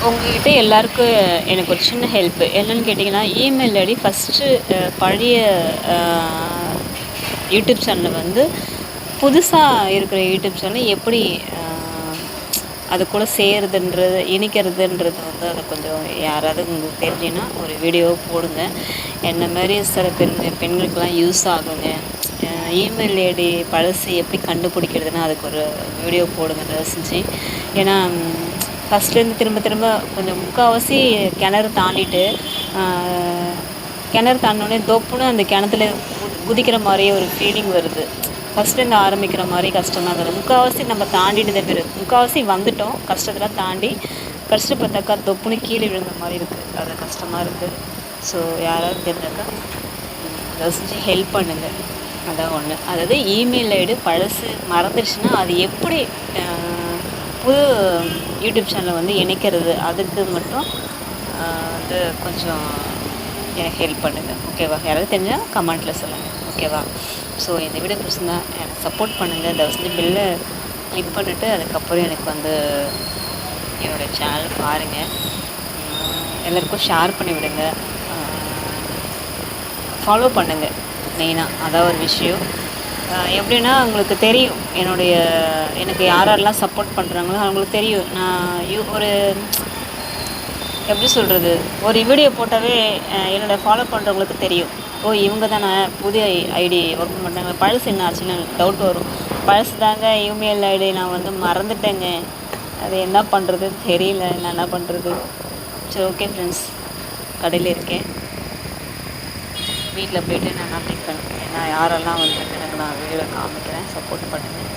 உங்ககிட்ட எல்லாருக்கும் எனக்கு ஒரு சின்ன ஹெல்ப் என்னன்னு கேட்டிங்கன்னா, இமெயில் ஐடி ஃபஸ்ட்டு பழைய அ யூடியூப் சேனல வந்து புதுசா இருக்கிற யூடியூப் சேனல் எப்படி அ அது கூட சேர்றதுன்றது, இணைக்கிறதுன்றது வந்து அத கொஞ்சம் யாராவது உங்களுக்கு தெரிஞ்சுன்னா ஒரு வீடியோ போடுங்க. என்ன மாரி சில பெண்களுக்கெல்லாம் யூஸ் ஆகுங்க. இமெயில் ஐடி பழசு எப்படி கண்டுபிடிக்கிறதுன்னு அதுக்கு ஒரு வீடியோ போடுங்க தயவு செஞ்சு. ஏன்னா ஃபஸ்ட்லேருந்து திரும்ப திரும்ப கொஞ்சம் முக்கால்வாசி கிணறு தாண்டிட்டு கிணறு தாண்டினோடனே தொப்புன்னு அந்த கிணத்துல குதிக்கிற மாதிரியே ஒரு ஃபீலிங் வருது. ஃபஸ்ட்லேருந்து ஆரம்பிக்கிற மாதிரி கஷ்டமாக இருக்குது. முக்கால்வாசி நம்ம தாண்டிட்டு தான் போயிரு முக்கால்வாசி வந்துட்டோம், கஷ்டத்தெல்லாம் தாண்டி கஷ்டம் பார்த்தாக்கா தொப்புன்னு கீழே விழுந்த மாதிரி இருக்குது. அது கஷ்டமாக இருக்குது. ஸோ யாராவது தெரிஞ்சாக்கா தயவு செஞ்சு ஹெல்ப் பண்ணுங்கள். அதான் ஒன்று. அதாவது இமெயில் ஐடி பழசு மறந்துடுச்சுன்னா அது எப்படி புது யூடியூப் சேனலை வந்து இணைக்கிறது, அதுக்கு மட்டும் வந்து கொஞ்சம் எனக்கு ஹெல்ப் பண்ணுங்கள். ஓகேவா? யாராவது தெரிஞ்சால் கமெண்ட்டில் சொல்லுங்கள். ஓகேவா? ஸோ இந்த வீடியோ பிடிச்சிருந்தா எனக்கு சப்போர்ட் பண்ணுங்கள். தயவு செஞ்சு பில்லை கிளிக் பண்ணிவிட்டு அதுக்கப்புறம் எனக்கு வந்து என்னோடய சேனல் பாருங்கள். எல்லாருக்கும் ஷேர் பண்ணி விடுங்க. ஃபாலோ பண்ணுங்கள். மெயினாக அதான் ஒரு விஷயம். எப்படின்னா உங்களுக்கு தெரியும் எனக்கு யாரெல்லாம் சப்போர்ட் பண்ணுறாங்களோ அவங்களுக்கு தெரியும். நான் ஒரு எப்படி சொல்கிறது, ஒரு வீடியோ போட்டாவே என்னோடய ஃபாலோ பண்ணுறவங்களுக்கு தெரியும். ஓ இவங்க தானே புதிய ஐடி ஓப்பன் பண்ணுறாங்க, பழசு என்ன ஆச்சுன்னு டவுட் வரும். பழசு தாங்க இமெயில் ஐடி நான் வந்து மறந்துட்டேங்க, அது என்ன பண்ணுறது தெரியல, நான் என்ன பண்ணுறது. சரி ஓகே ஃப்ரெண்ட்ஸ், கடையில் இருக்கேன். வீட்டில் போய்ட்டு நான் அப்டேட் பண்ணுறேன். ஏன்னா யாரெல்லாம் வந்து எனக்கு நான் வீடியோவில் காமிக்கிறேன், சப்போர்ட் பண்ணுங்கள்.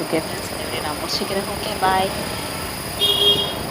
ஓகே ஃப்ரெண்ட்ஸ், இந்த வீடியோ நான் முடிச்சுக்கிறேன். Okay bye.